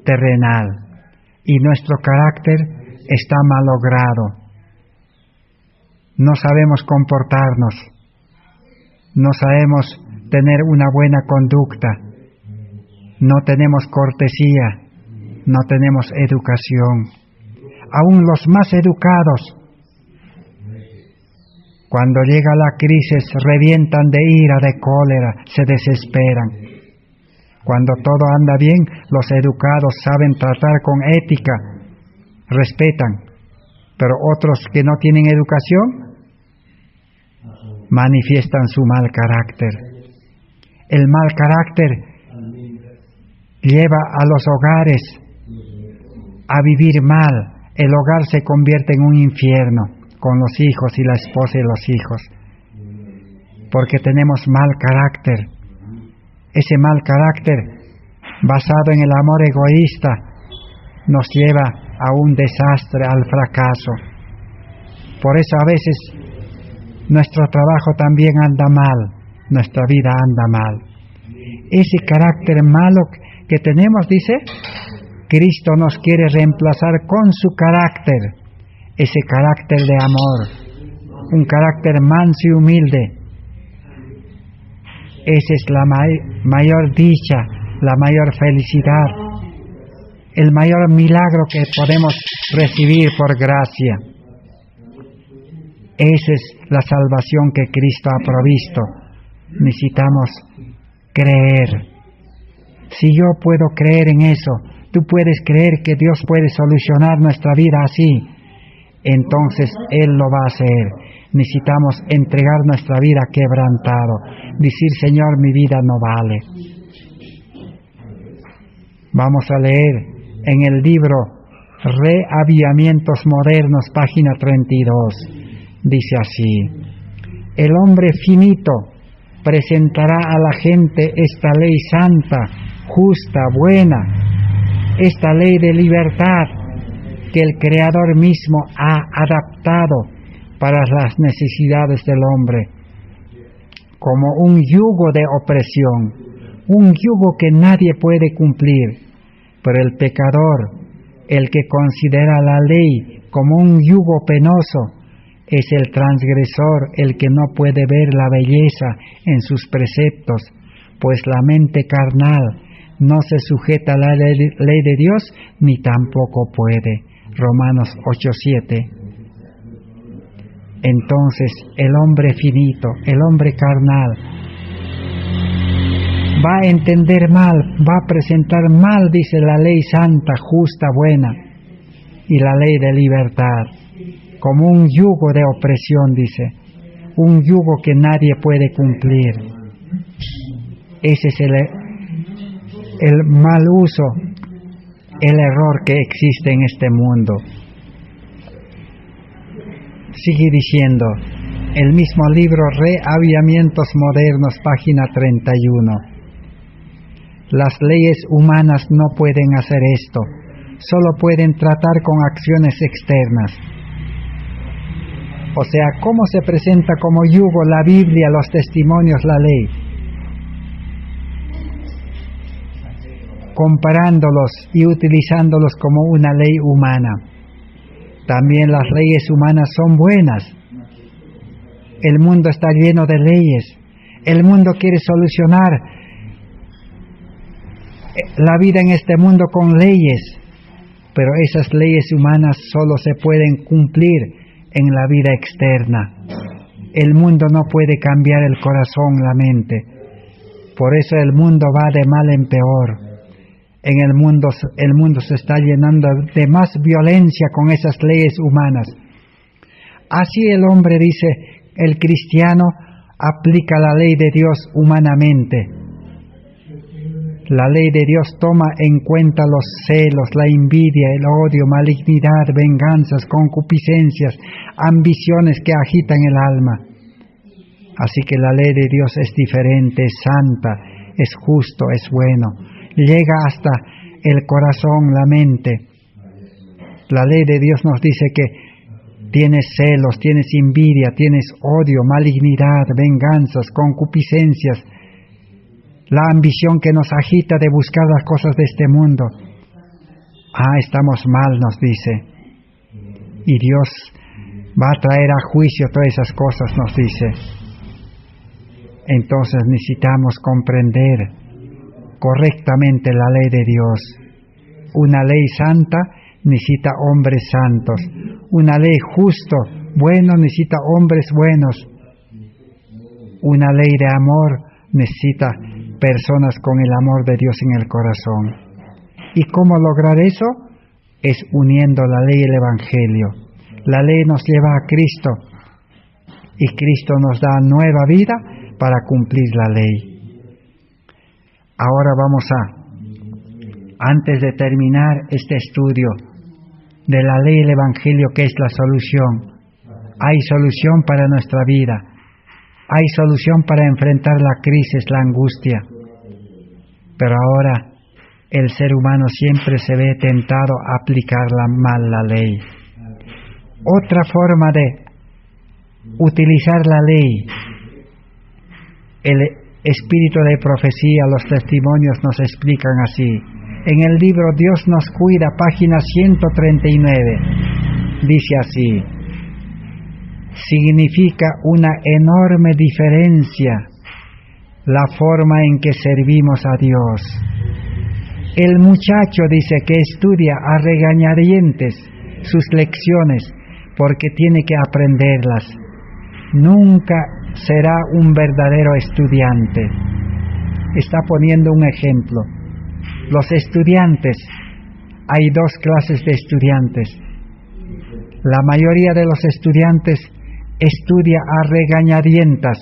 terrenal, y nuestro carácter está malogrado. No sabemos comportarnos, no sabemos tener una buena conducta, no tenemos cortesía, no tenemos educación. Aún los más educados, cuando llega la crisis, revientan de ira, de cólera, se desesperan. Cuando todo anda bien, los educados saben tratar con ética, respetan. Pero otros que no tienen educación, manifiestan su mal carácter. El mal carácter lleva a los hogares a vivir mal. El hogar se convierte en un infierno, con los hijos y la esposa y los hijos, porque tenemos mal carácter. Ese mal carácter, basado en el amor egoísta, nos lleva a un desastre, al fracaso. Por eso a veces nuestro trabajo también anda mal, nuestra vida anda mal. Ese carácter malo que tenemos, dice, Cristo nos quiere reemplazar con su carácter. Ese carácter de amor, un carácter manso y humilde. Esa es la mayor dicha, la mayor felicidad, el mayor milagro que podemos recibir por gracia. Esa es la salvación que Cristo ha provisto. Necesitamos creer. Si yo puedo creer en eso, tú puedes creer que Dios puede solucionar nuestra vida así, entonces Él lo va a hacer. Necesitamos entregar nuestra vida quebrantado, decir, Señor, mi vida no vale. Vamos a leer en el libro Reavivamientos Modernos, página 32. Dice así: el hombre finito presentará a la gente esta ley santa, justa, buena, esta ley de libertad que el Creador mismo ha adaptado para las necesidades del hombre, como un yugo de opresión, un yugo que nadie puede cumplir. Pero el pecador, el que considera la ley como un yugo penoso, es el transgresor, el que no puede ver la belleza en sus preceptos, pues la mente carnal no se sujeta a la ley de Dios, ni tampoco puede. Romanos 8:7. Entonces el hombre finito, el hombre carnal, va a entender mal, va a presentar mal, dice, la ley santa, justa, buena, y la ley de libertad, como un yugo de opresión, dice, un yugo que nadie puede cumplir. Ese es el mal uso, el error que existe en este mundo. Sigue diciendo, el mismo libro Reavivamientos Modernos, página 31. Las leyes humanas no pueden hacer esto, solo pueden tratar con acciones externas. O sea, ¿cómo se presenta como yugo la Biblia, los testimonios, la ley? Comparándolos y utilizándolos como una ley humana. También las leyes humanas son buenas. El mundo está lleno de leyes. El mundo quiere solucionar la vida en este mundo con leyes, pero esas leyes humanas solo se pueden cumplir en la vida externa. El mundo no puede cambiar el corazón, la mente. Por eso el mundo va de mal en peor. El mundo se está llenando de más violencia con esas leyes humanas. Así el hombre, dice, el cristiano aplica la ley de Dios humanamente. La ley de Dios toma en cuenta los celos, la envidia, el odio, malignidad, venganzas, concupiscencias, ambiciones que agitan el alma. Así que la ley de Dios es diferente, es santa, es justo, es bueno. Llega hasta el corazón, la mente. La ley de Dios nos dice que tienes celos, tienes envidia, tienes odio, malignidad, venganzas, concupiscencias, la ambición que nos agita de buscar las cosas de este mundo. Estamos mal, nos dice. Y Dios va a traer a juicio todas esas cosas, nos dice. Entonces necesitamos comprender correctamente la ley de Dios. Una ley santa necesita hombres santos. Una ley justo, bueno, necesita hombres buenos. Una ley de amor necesita personas con el amor de Dios en el corazón. ¿Y cómo lograr eso? Es uniendo la ley y el Evangelio. La ley nos lleva a Cristo y Cristo nos da nueva vida para cumplir la ley. Ahora antes de terminar este estudio de la ley y el Evangelio, ¿qué es la solución? Hay solución para nuestra vida. Hay solución para enfrentar la crisis, la angustia. Pero ahora el ser humano siempre se ve tentado a aplicar mal la ley. Otra forma de utilizar la ley, el espíritu de profecía, los testimonios nos explican así. En el libro Dios nos cuida, página 139, dice así: significa una enorme diferencia la forma en que servimos a Dios. El muchacho, dice, que estudia a regañadientes sus lecciones porque tiene que aprenderlas, nunca será un verdadero estudiante. Está poniendo un ejemplo. Los estudiantes, hay dos clases de estudiantes. La mayoría de los estudiantes estudia a regañadientas,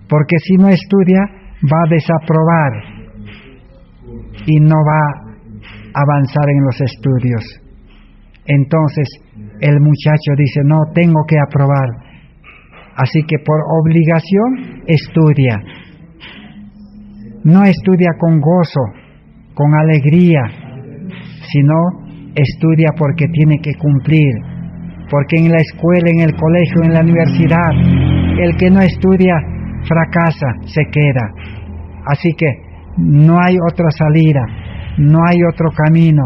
porque si no estudia va a desaprobar y no va a avanzar en los estudios. Entonces el muchacho dice, no, tengo que aprobar, así que por obligación estudia. No estudia con gozo, con alegría, sino estudia porque tiene que cumplir, porque en la escuela, en el colegio, en la universidad, el que no estudia fracasa, se queda. Así que no hay otra salida, no hay otro camino,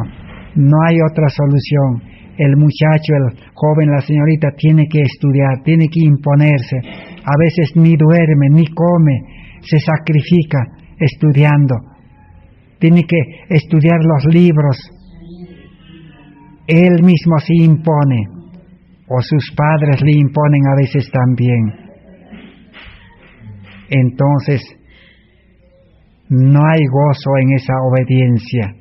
no hay otra solución. El muchacho, el joven, la señorita tiene que estudiar, tiene que imponerse. A veces ni duerme, ni come, se sacrifica estudiando. Tiene que estudiar los libros. Él mismo se impone, o sus padres le imponen a veces también. Entonces, no hay gozo en esa obediencia.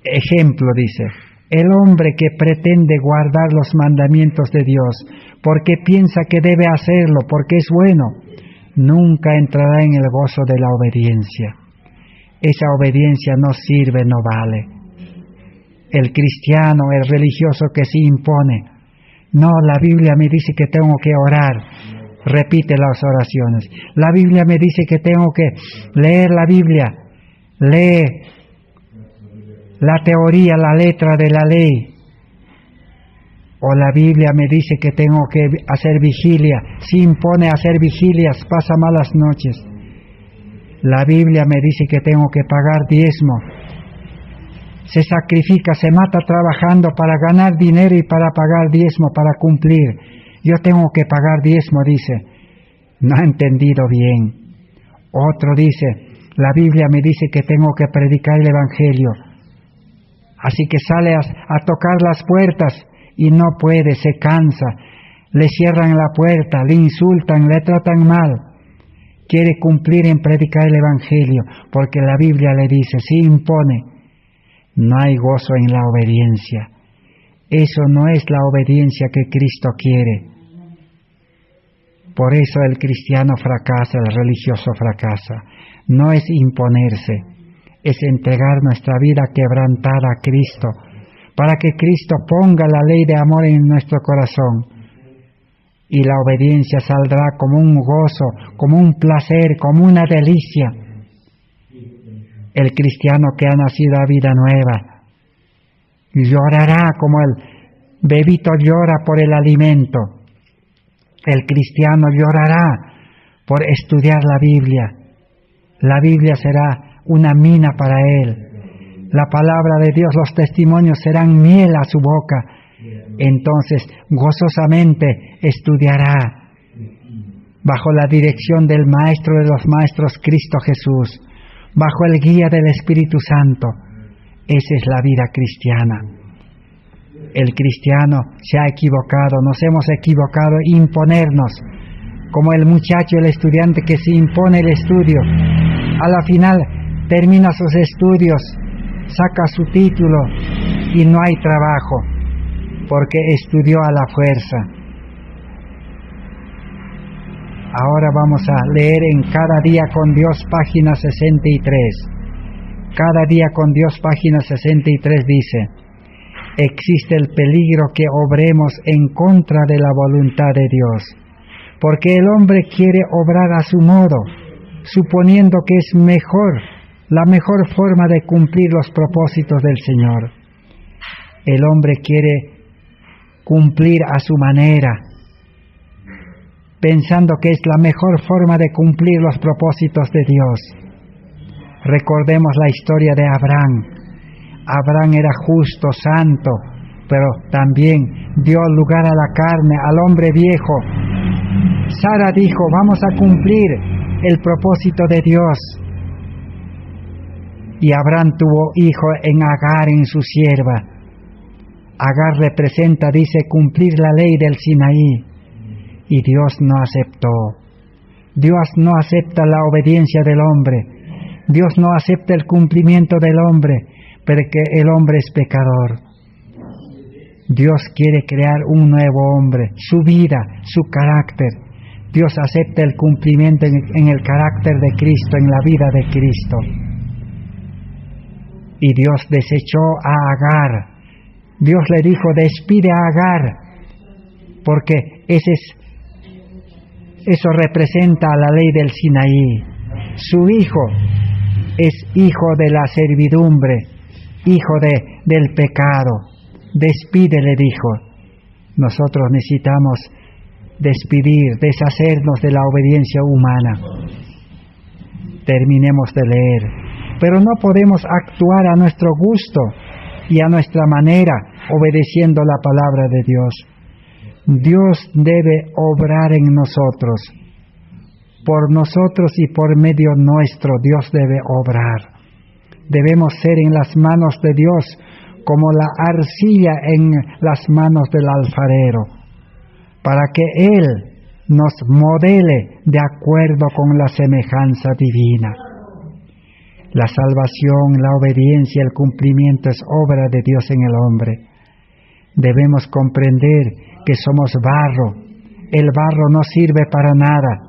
Ejemplo, dice, el hombre que pretende guardar los mandamientos de Dios porque piensa que debe hacerlo, porque es bueno, nunca entrará en el gozo de la obediencia. Esa obediencia no sirve, no vale. El cristiano, el religioso que se impone, no, la Biblia me dice que tengo que orar, repite las oraciones. La Biblia me dice que tengo que leer la Biblia, lee la teoría, la letra de la ley. O la Biblia me dice que tengo que hacer vigilia, se impone a hacer vigilias, pasa malas noches. La Biblia me dice que tengo que pagar diezmo. Se sacrifica, se mata trabajando para ganar dinero y para pagar diezmo, para cumplir. Yo tengo que pagar diezmo, dice. No ha entendido bien. Otro dice, la Biblia me dice que tengo que predicar el Evangelio. Así que sale a tocar las puertas y no puede, se cansa. Le cierran la puerta, le insultan, le tratan mal. Quiere cumplir en predicar el Evangelio, porque la Biblia le dice, se impone. No hay gozo en la obediencia. Eso no es la obediencia que Cristo quiere. Por eso el cristiano fracasa, el religioso fracasa. No es imponerse, es entregar nuestra vida quebrantada a Cristo, para que Cristo ponga la ley de amor en nuestro corazón. Y la obediencia saldrá como un gozo, como un placer, como una delicia. El cristiano que ha nacido a vida nueva llorará como el bebito llora por el alimento. El cristiano llorará por estudiar la Biblia. La Biblia será una mina para él. La palabra de Dios, los testimonios serán miel a su boca. Entonces, gozosamente estudiará bajo la dirección del Maestro de los Maestros, Cristo Jesús, bajo el guía del Espíritu Santo. Esa es la vida cristiana. El cristiano se ha equivocado, nos hemos equivocado, imponernos, como el muchacho, el estudiante que se impone el estudio. A la final termina sus estudios, saca su título y no hay trabajo, porque estudió a la fuerza. Ahora vamos a leer en Cada Día con Dios, página 63. Cada Día con Dios, página 63 dice: existe el peligro que obremos en contra de la voluntad de Dios, porque el hombre quiere obrar a su modo, suponiendo que es mejor, la mejor forma de cumplir los propósitos del Señor. El hombre quiere cumplir a su manera, pensando que es la mejor forma de cumplir los propósitos de Dios. Recordemos la historia de Abraham. Abraham era justo, santo, pero también dio lugar a la carne, al hombre viejo. Sara dijo, vamos a cumplir el propósito de Dios. Y Abraham tuvo hijo en Agar, en su sierva. Agar representa, dice, cumplir la ley del Sinaí. Y Dios no aceptó. Dios no acepta la obediencia del hombre. Dios no acepta el cumplimiento del hombre, porque el hombre es pecador. Dios quiere crear un nuevo hombre, su vida, su carácter. Dios acepta el cumplimiento en el carácter de Cristo, en la vida de Cristo. Y Dios desechó a Agar. Dios le dijo, despide a Agar, porque eso representa a la ley del Sinaí. Su hijo es hijo de la servidumbre, hijo del pecado. Despide, le dijo. Nosotros necesitamos deshacernos de la obediencia humana. Terminemos de leer. Pero no podemos actuar a nuestro gusto y a nuestra manera, obedeciendo la palabra de Dios. Dios debe obrar en nosotros. Por nosotros y por medio nuestro, Dios debe obrar. Debemos ser en las manos de Dios como la arcilla en las manos del alfarero, para que Él nos modele de acuerdo con la semejanza divina. La salvación, la obediencia, el cumplimiento es obra de Dios en el hombre. Debemos comprender que somos barro. El barro no sirve para nada.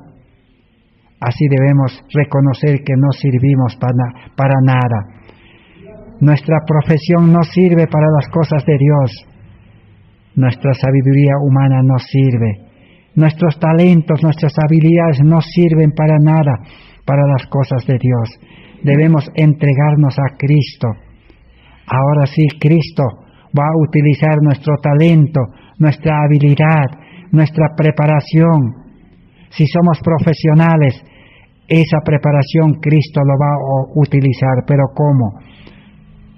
Así debemos reconocer que no servimos para nada. Nuestra profesión no sirve para las cosas de Dios. Nuestra sabiduría humana no sirve. Nuestros talentos, nuestras habilidades no sirven para nada para las cosas de Dios. Debemos entregarnos a Cristo. Ahora sí, Cristo va a utilizar nuestro talento, nuestra habilidad, nuestra preparación. Si somos profesionales, esa preparación Cristo lo va a utilizar. ¿Pero cómo?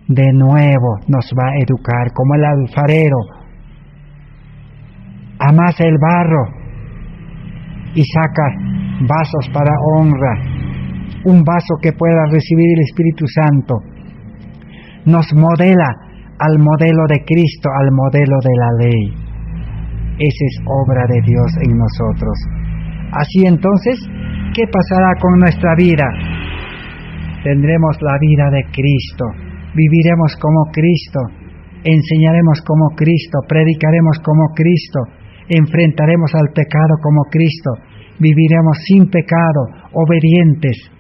De nuevo nos va a educar, como el alfarero. Amasa el barro y saca vasos para honra. Un vaso que pueda recibir el Espíritu Santo. Nos modela al modelo de Cristo, al modelo de la ley. Esa es obra de Dios en nosotros. Así entonces, ¿qué pasará con nuestra vida? Tendremos la vida de Cristo. Viviremos como Cristo. Enseñaremos como Cristo. Predicaremos como Cristo. Enfrentaremos al pecado como Cristo. Viviremos sin pecado, obedientes.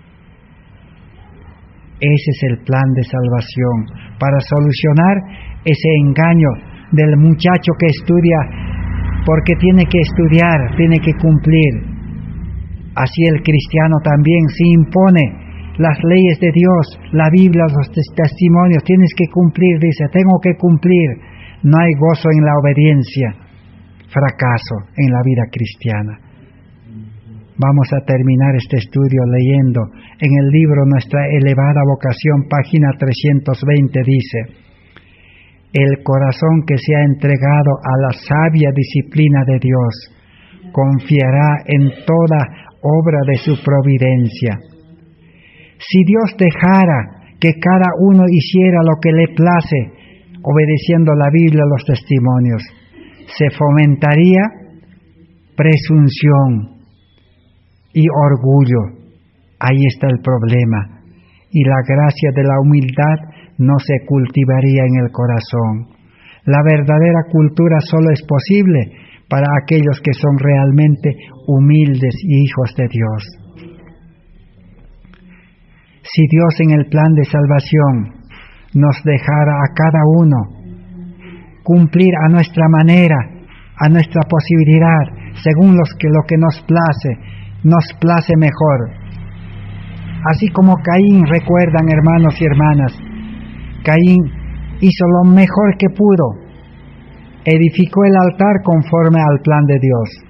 Ese es el plan de salvación, para solucionar ese engaño del muchacho que estudia porque tiene que estudiar, tiene que cumplir. Así el cristiano también se impone las leyes de Dios, la Biblia, los testimonios, tienes que cumplir, dice, tengo que cumplir. No hay gozo en la obediencia, fracaso en la vida cristiana. Vamos a terminar este estudio leyendo en el libro Nuestra elevada vocación, página 320, dice: el corazón que se ha entregado a la sabia disciplina de Dios confiará en toda obra de su providencia. Si Dios dejara que cada uno hiciera lo que le place, obedeciendo la Biblia y los testimonios, se fomentaría presunción y orgullo. Ahí está el problema. Y la gracia de la humildad no se cultivaría en el corazón. La verdadera cultura solo es posible para aquellos que son realmente humildes y hijos de Dios. Si Dios en el plan de salvación nos dejara a cada uno cumplir a nuestra manera, a nuestra posibilidad, según lo que nos place mejor. Así como Caín, recuerdan hermanos y hermanas, Caín hizo lo mejor que pudo, edificó el altar conforme al plan de Dios,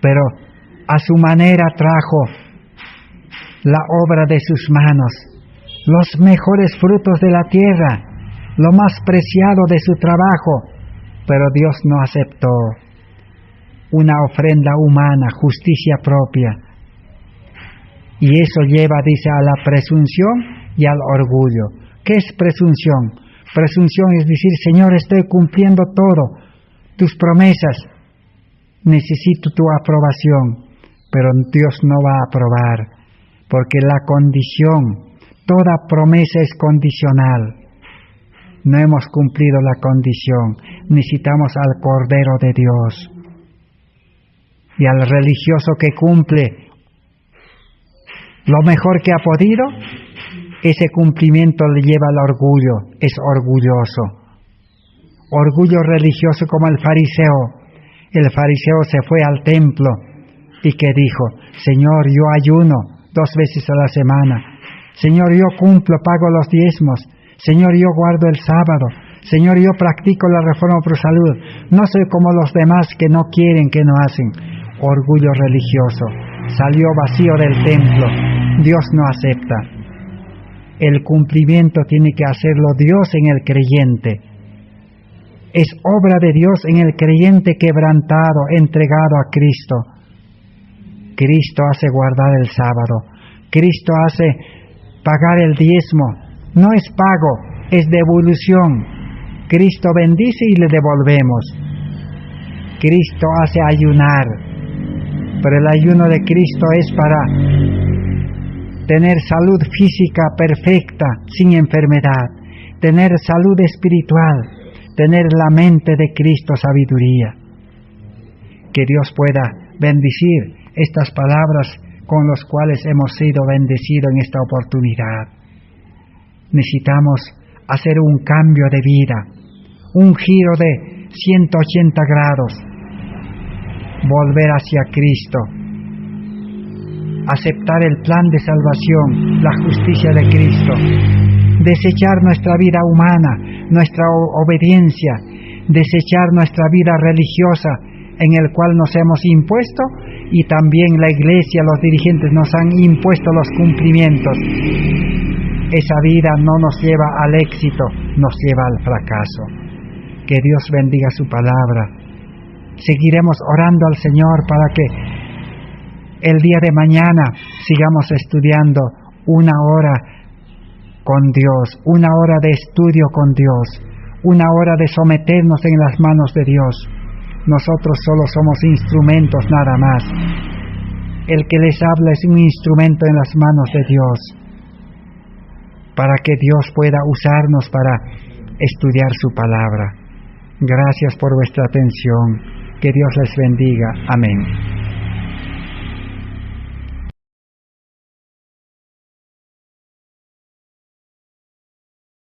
pero a su manera trajo la obra de sus manos, los mejores frutos de la tierra, lo más preciado de su trabajo, pero Dios no aceptó una ofrenda humana, justicia propia. Y eso lleva, dice, a la presunción y al orgullo. ¿Qué es presunción? Presunción es decir, Señor, estoy cumpliendo todo, tus promesas, necesito tu aprobación, pero Dios no va a aprobar, porque la condición, toda promesa es condicional. No hemos cumplido la condición, necesitamos al Cordero de Dios. Y al religioso que cumple lo mejor que ha podido, ese cumplimiento le lleva al orgullo, es orgulloso. Orgullo religioso como el fariseo. El fariseo se fue al templo y que dijo: Señor, yo ayuno 2 veces a la semana. Señor, yo cumplo, pago los diezmos. Señor, yo guardo el sábado. Señor, yo practico la reforma por salud. No soy como los demás que no quieren, que no hacen. Orgullo religioso. Salió vacío del templo. Dios no acepta. El cumplimiento tiene que hacerlo Dios en el creyente. Es obra de Dios en el creyente quebrantado, entregado a Cristo. Cristo hace guardar el sábado. Cristo hace pagar el diezmo. No es pago, es devolución. Cristo bendice y le devolvemos. Cristo hace ayunar, pero el ayuno de Cristo es para tener salud física perfecta, sin enfermedad, tener salud espiritual, tener la mente de Cristo, sabiduría. Que Dios pueda bendecir estas palabras con las cuales hemos sido bendecidos en esta oportunidad. Necesitamos hacer un cambio de vida, un giro de 180 grados, volver hacia Cristo, aceptar el plan de salvación, la justicia de Cristo, desechar nuestra vida humana, nuestra obediencia, desechar nuestra vida religiosa en el cual nos hemos impuesto, y también la iglesia, los dirigentes nos han impuesto los cumplimientos. Esa vida no nos lleva al éxito, nos lleva al fracaso. Que Dios bendiga su palabra. Seguiremos orando al Señor para que el día de mañana sigamos estudiando 1 hora con Dios, 1 hora de estudio con Dios, 1 hora de someternos en las manos de Dios. Nosotros solo somos instrumentos nada más. El que les habla es un instrumento en las manos de Dios, para que Dios pueda usarnos para estudiar su palabra. Gracias por vuestra atención. Que Dios les bendiga. Amén.